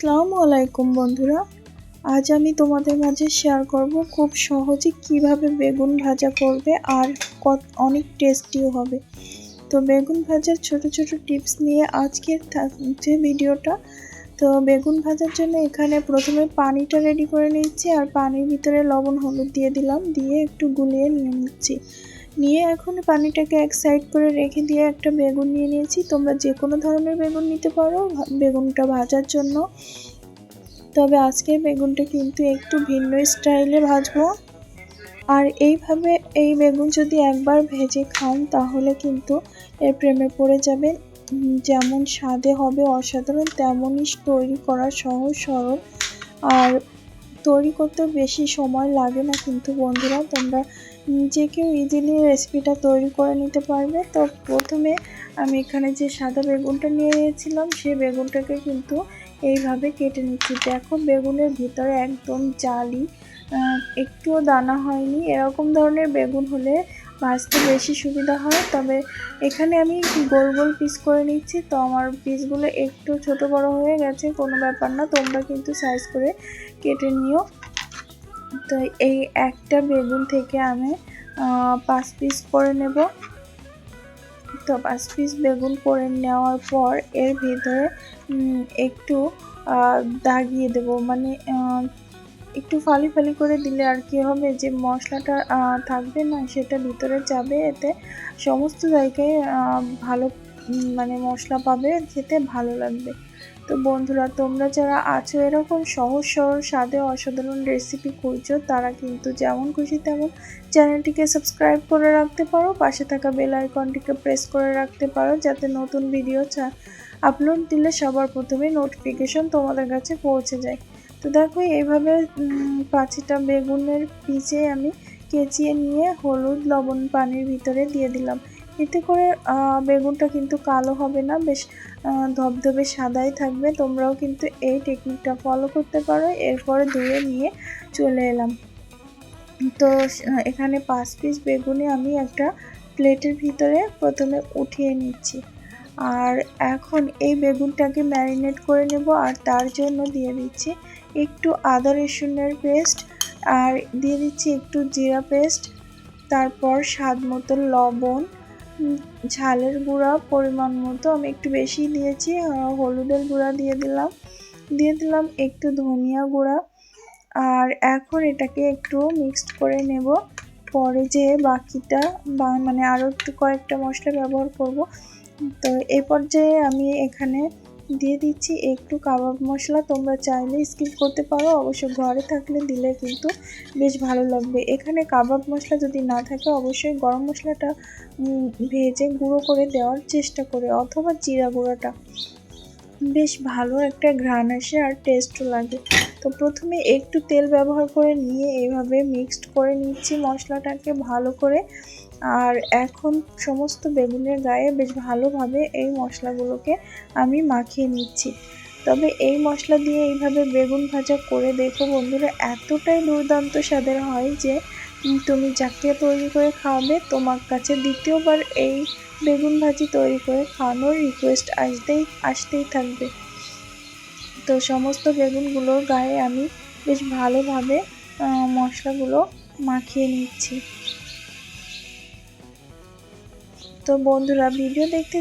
আসসালামু আলাইকুম বন্ধুরা। আজ আমি তোমাদের মাঝে শেয়ার করব খুব সহজে কিভাবে বেগুন ভাজা করবে আর অনেক টেস্টিও হবে। তো বেগুন ভাজার ছোট ছোট টিপস নিয়ে আজকের থাকছে ভিডিওটা। তো বেগুন ভাজার জন্য এখানে প্রথমে পানিটা রেডি করে নিচ্ছি আর পানির ভিতরে লবণ হলুদ দিয়ে দিলাম, দিয়ে একটু গুলিয়ে নিয়ে নিচ্ছি। নিয়ে এখন পানিটাকে এক সাইড করে রেখে দিয়ে একটা বেগুন নিয়ে নিয়েছি। তোমরা যে কোনো ধরনের বেগুন নিতে পারো বেগুনটা ভাজার জন্য, তবে আজকের বেগুনটা কিন্তু একটু ভিন্ন স্টাইলে ভাজবো। আর এইভাবে এই বেগুন যদি একবার ভেজে খান তাহলে কিন্তু এর প্রেমে পড়ে যাবেন। যেমন স্বাদে হবে অসাধারণ, তেমনই তৈরি করা সহজ সরল, আর তৈরি করতে বেশি সময় লাগে না কিন্তু বন্ধুরা। তোমরা যে কেউ ইজিলি রেসিপিটা তৈরি করে নিতে পারবে। তো প্রথমে আমি এখানে যে সাদা বেগুনটা নিয়ে নিয়েছিলাম সেই বেগুনটাকে কিন্তু এইভাবে কেটে নিচ্ছি। দেখো বেগুনের ভিতরে একদম জালি, একটুও দানা হয়নি। এরকম ধরনের বেগুন হলে ভাজতে বেশি সুবিধা হয়। তবে এখানে আমি গোল গোল পিস করে নিচ্ছি, তো আমার পিসগুলো একটু ছোট বড় হয়ে গেছে, কোনো ব্যাপার না, তোমরা কিন্তু সাইজ করে কেটে নিও। তো এই একটা বেগুন থেকে আমি 5 পিস করে নেব। তো 5 পিস বেগুন করে নেওয়ার পর এর ভিতরে একটু দাগিয়ে দেব, মানে একটু ফালি ফালি করে দিলে আর কি হবে, যে মশলাটা থাকবে না সেটা ভিতরে যাবে, এতে সমস্ত জায়গায় ভালো মানে মশলা পাবে, খেতে ভালো লাগবে। তো বন্ধুরা, তোমরা যারা আছো এরকম সহজ সরল স্বাদে অসাধারণ রেসিপি খুঁজছো, তারা কিন্তু যেমন খুশি তেমন চ্যানেলটিকে সাবস্ক্রাইব করে রাখতে পারো, পাশে থাকা বেল আইকনটিকে প্রেস করে রাখতে পারো, যাতে নতুন ভিডিও আপলোড দিলে সবার প্রথমে নোটিফিকেশন তোমাদের কাছে পৌঁছে যায়। তো দেখো এইভাবে 5টা বেগুনের পিচে আমি কেচিয়ে নিয়ে হলুদ লবণ পানির ভিতরে দিয়ে দিলাম। এতে করে বেগুনটা কিন্তু কালো হবে না, বেশ ধবধবে সাদাই থাকবে। তোমরাও কিন্তু এই টেকনিকটা ফলো করতে পারো। এরপরে ধুয়ে নিয়ে চলে এলাম। তো এখানে 5 পিস বেগুনে আমি একটা প্লেটের ভিতরে প্রথমে উঠিয়ে নিচ্ছি। আর এখন এই বেগুনটাকে ম্যারিনেট করে নেব, আর তার জন্য দিয়ে দিচ্ছি একটু আদা রসুনের পেস্ট, আর দিয়ে দিচ্ছি একটু জিরা পেস্ট, তারপর স্বাদ মতো লবণ, ঝালের গুঁড়া পরিমাণ মতো, আমি একটু বেশি দিয়েছি, হলুদের গুঁড়া দিয়ে দিলাম একটু ধনিয়া গুঁড়া। আর এখন এটাকে একটু মিক্সড করে নেব। পরে যে বাকিটা মানে আরও একটু কয়েকটা মশলা ব্যবহার করব। তো এই পর্যায়ে আমি এখানে দিয়ে দিচ্ছি একটু কাবাব মশলা। তোমরা চাইলে স্কিপ করতে পারো, অবশ্য ঘরে থাকলে দিলে কিন্তু বেশ ভালো লাগবে। এখানে কাবাব মশলা যদি না থাকে অবশ্যই গরম মশলাটা ভেজে গুঁড়ো করে দেওয়ার চেষ্টা করে, অথবা জিরা গুঁড়োটা, বেশ ভালো একটা ঘ্রাণ আসে আর টেস্টও লাগে। তো প্রথমে একটু তেল ব্যবহার করে নিয়ে এইভাবে মিক্সড করে নিচ্ছি মশলাটাকে ভালো করে। আর এখন সমস্ত বেগুনের গায়ে বেশ ভালোভাবে এই মশলাগুলোকে আমি মাখিয়ে নিচ্ছি। তবে এই মশলা দিয়ে এইভাবে বেগুন ভাজা করে দেখো বন্ধুরা, এতটাই দুর্দান্ত স্বাদের হয় যে তুমি যাকে তৈরি করে খাওয়াবে তোমার কাছে দ্বিতীয়বার এই বেগুন ভাজি তৈরি করে খাওয়ানোর রিকোয়েস্ট আসতেই থাকবে। তো সমস্ত বেগুনগুলোর গায়ে আমি বেশ ভালোভাবে মশলাগুলো মাখিয়ে নিচ্ছি। তো বন্ধুরা, ভিডিও দেখতে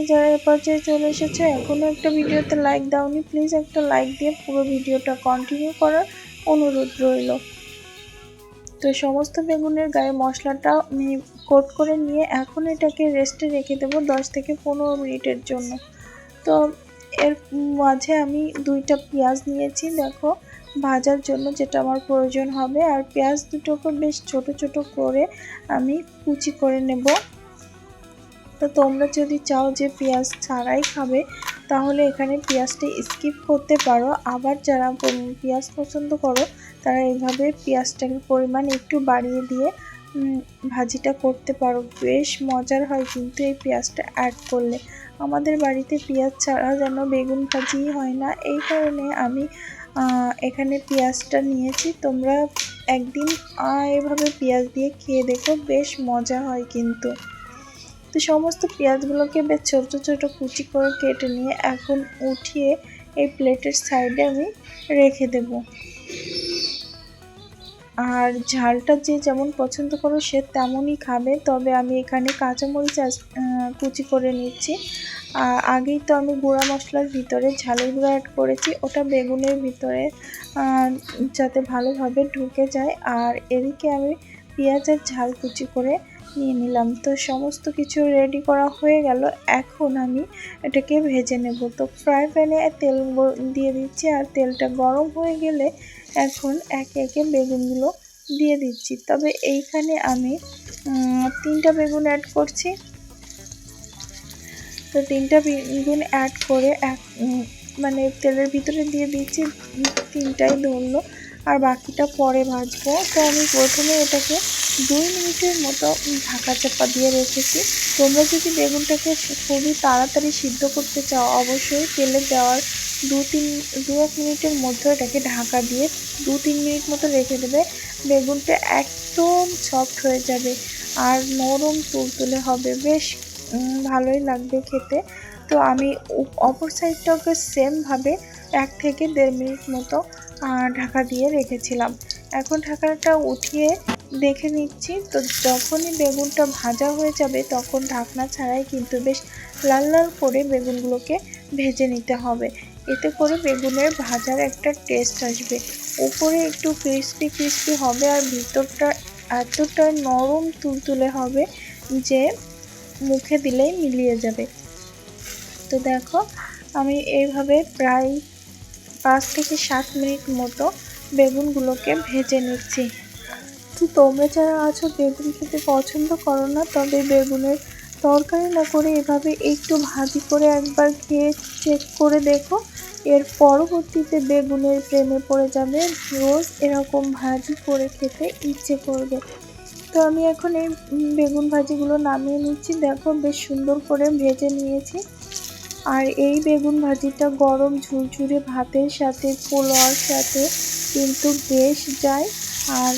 যারা এ পর্যায়ে চলে এসেছে, এখনও একটা ভিডিওতে লাইক দাওনি, প্লিজ একটা লাইক দিয়ে পুরো ভিডিওটা কন্টিনিউ করার অনুরোধ রইল। তো সমস্ত বেগুনের গায়ে মশলাটা কোট করে নিয়ে এখন এটাকে রেস্টে রেখে দেবো 10 থেকে 15 মিনিটের জন্য। তো এর মাঝে আমি 2টা পেঁয়াজ নিয়েছি, দেখো ভাজার জন্য যেটা আমার প্রয়োজন হবে। আর পেঁয়াজ দুটোকে বেশ ছোট ছোট করে আমি কুচি করে নেব। তো তোমরা যদি চাও যে পেঁয়াজ ছাড়াই খাবে তাহলে এখানে পেঁয়াজটা স্কিপ করতে পারো, আবার যারা পেঁয়াজ পছন্দ করো তারা এইভাবে পেঁয়াজটার পরিমাণ একটু বাড়িয়ে দিয়ে ভাজিটা করতে পারো। বেশ মজার হয় কিন্তু এই পেঁয়াজটা অ্যাড করলে। আমাদের বাড়িতে পেঁয়াজ ছাড়া যেন বেগুন ভাজি হয় না, এই কারণে আমি এখানে পেঁয়াজটা নিয়েছি। তোমরা একদিন এভাবে পেঁয়াজ দিয়ে খেয়ে দেখো, বেশ মজা হয় কিন্তু। তো সমস্ত পেঁয়াজগুলোকে বেশ ছোট ছোট কুচি করে কেটে নিয়ে এখন উঠিয়ে এই প্লেটের সাইডে আমি রেখে দেব। আর ঝালটা যে যেমন পছন্দ করো সে তেমনই খাবে, তবে আমি এখানে কাঁচামরিচ কুচি করে নিচ্ছি। আগেই তো আমি গুঁড়া মশলার ভিতরে ঝালের গুঁড়া অ্যাড করেছি, ওটা বেগুনের ভিতরে যাতে ভালোভাবে ঢুকে যায়। আর এদিকে আমি পেঁয়াজের ঝাল কুচি করে নিয়ে নিলাম। তো সমস্ত কিছু রেডি করা হয়ে গেল, এখন আমি এটাকে ভেজে নেব। তো ফ্রাই প্যানে তেল দিয়ে দিচ্ছি, আর তেলটা গরম হয়ে গেলে এখন একে একে বেগুনগুলো দিয়ে দিচ্ছি। তবে এইখানে আমি 3টা বেগুন অ্যাড করছি। তো 3টা বেগুন অ্যাড করে মানে তেলের ভিতরে দিয়ে দিচ্ছি, 3টাই ধরলো, আর বাকিটা পরে ভাজবো। তো আমি প্রথমে এটাকে 2 মিনিটের মতো ঢাকা চাপা দিয়ে রেখেছি। তোমরা যদি বেগুনটাকে খুবই তাড়াতাড়ি সিদ্ধ করতে চাও, অবশ্যই তেলে দেওয়ার 2-1 মিনিটের মধ্যে এটাকে ঢাকা দিয়ে 2-3 মিনিট মতো রেখে দেবে। বেগুনটা একদম সফট হয়ে যাবে আর নরম তুলতুলে হবে, বেশ ভালোই লাগবে খেতে। তো আমি অপর সাইডটাকে সেমভাবে 1 থেকে 1.5 মিনিট মতো ঢাকা দিয়ে রেখেছিলাম। এখন ঢাকাটা উঠিয়ে দেখে নিচ্ছি। তো যখনই বেগুনটা ভাজা হয়ে যাবে তখন ঢাকনা ছাড়াই কিন্তু বেশ লাল লাল করে বেগুনগুলোকে ভেজে নিতে হবে। এতে করে বেগুনের ভাজার একটা টেস্ট আসবে, উপরে একটু ক্রিস্পি ক্রিস্পি হবে আর ভিতরটা এতটা নরম তুলতুলে হবে যে মুখে দিলেই মিলিয়ে যাবে। তো দেখো আমি এইভাবে প্রায় 5 থেকে 7 মিনিট মতো বেগুনগুলোকে ভেজে নিচ্ছি। তো তোমরা যারা আছো বেগুন খেতে পছন্দ করো না, তবে বেগুনের তরকারি না করে এভাবে একটু ভাজি করে একবার খেয়ে চেক করে দেখো, এর পরবর্তীতে বেগুনের প্রেমে পড়ে যাবে, রোজ এরকম ভাজি করে খেতে ইচ্ছে করবে। তো আমি এখন এই বেগুন ভাজিগুলো নামিয়ে নিচ্ছি। দেখো বেশ সুন্দর করে ভেজে নিয়েছি। আর এই বেগুন ভাজিটা গরম ঝুরঝুরে ভাতের সাথে, পোলাওর সাথে কিন্তু বেশ যায়। আর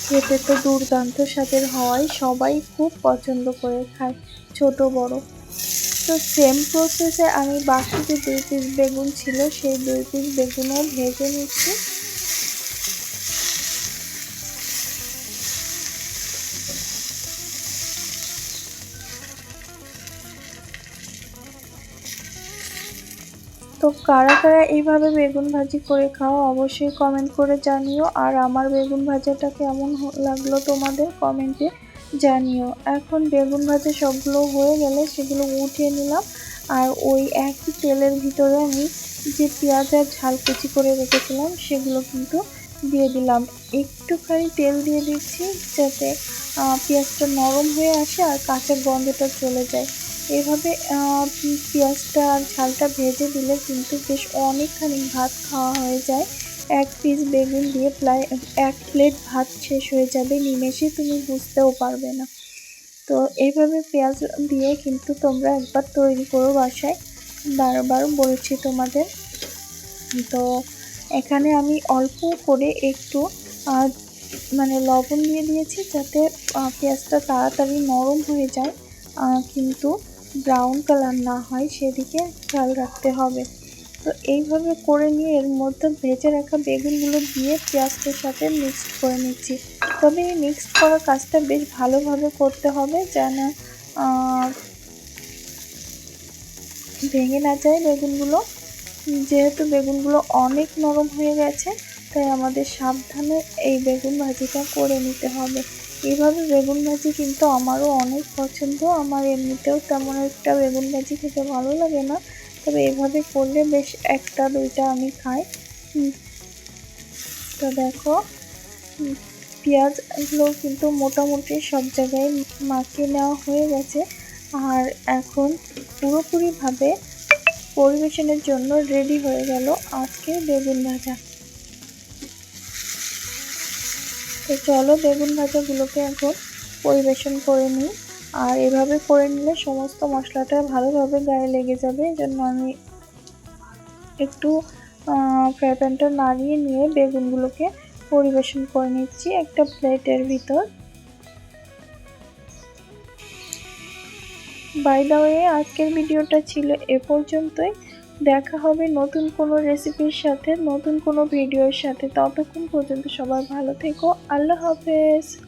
খেতে তো দুর্দান্ত স্বাদের হওয়ায় সবাই খুব পছন্দ করে খায়, ছোট বড়। তো সেম প্রসেসে আমি বাকি যে 2 পিস বেগুন ছিল সেই 2 পিস বেগুনও ভেজে নিচ্ছি। তো কারা কারা এইভাবে বেগুন ভাজি করে খাও অবশ্যই কমেন্ট করে জানিও। আর আমার বেগুন ভাজাটা কেমন লাগলো তোমাদের কমেন্টে জানিও। এখন বেগুন ভাজা সবগুলো হয়ে গেলে সেগুলো উঠিয়ে নিলাম, আর ওই একই তেলের ভিতরে আমি যে পেঁয়াজ আর ঝাল কুচি করে রেখেছিলাম সেগুলো কিন্তু দিয়ে দিলাম। একটুখানি তেল দিয়ে দিচ্ছি যাতে পেঁয়াজটা নরম হয়ে আসে আর কাঁচা গন্ধটা চলে যায়। এভাবে পেঁয়াজটা আর ঝালটা ভেজে দিলে কিন্তু বেশ অনেকখানি ভাত খাওয়া হয়ে যায়। 1 পিস বেগুন দিয়ে প্রায় 1 প্লেট ভাত শেষ হয়ে যাবে নিমেষে, তুমি বুঝতেও পারবে না। তো এইভাবে পেঁয়াজ দিয়ে কিন্তু তোমরা একবার তৈরি করো বাসায়, বারবার বলছি তোমাদের। তো এখানে আমি অল্প করে একটু মানে লবণ দিয়ে দিয়েছি যাতে পেঁয়াজটা তাড়াতাড়ি নরম হয়ে যায়, কিন্তু ব্রাউন কালার না হয় সেদিকে খেয়াল রাখতে হবে। তো এইভাবে করে নিয়ে এর মধ্যে ভেজে রাখা বেগুনগুলো দিয়ে পেঁয়াজটার সাথে মিক্সড করে নিচ্ছি। তবে এই মিক্সড করার কাজটা বেশ ভালোভাবে করতে হবে যেন ভেঙে না যায় বেগুনগুলো। যেহেতু বেগুনগুলো অনেক নরম হয়ে গেছে তাই আমাদের সাবধানে এই বেগুন ভাজিটা করে নিতে হবে। এইভাবে বেগুন ভাজি কিন্তু আমারও অনেক পছন্দ। আমার এমনিতেও তেমন একটা বেগুন ভাজি খেতে ভালো লাগে না, তবে এভাবে করলে বেশ 1টা-2টা আমি খাই। তো দেখো পেঁয়াজগুলো কিন্তু মোটামুটি সব জায়গায় মাখিয়ে নেওয়া হয়ে গেছে, আর এখন পুরোপুরিভাবে পরিবেশনের জন্য রেডি হয়ে গেল আজকের বেগুন ভাজা। তো চলো বেগুন ভাজাগুলোকে এখন পরিবেশন করে নিই। আর এভাবে করে নিলে সমস্ত মশলাটা ভালোভাবে গায়ে লেগে যাবে, এজন্য আমি একটু ফ্রাই প্যানটা নাড়িয়ে নিয়ে বেগুনগুলোকে পরিবেশন করে নিচ্ছি একটা প্লেটের ভিতর। বাই দ্য ওয়ে আজকের ভিডিওটা ছিল এ পর্যন্তই। দেখা হবে নতুন কোনো রেসিপির সাথে, নতুন কোনো ভিডিওর সাথে। ততক্ষণ পর্যন্ত সবাই ভালো থেকো। আল্লাহ হাফেজ।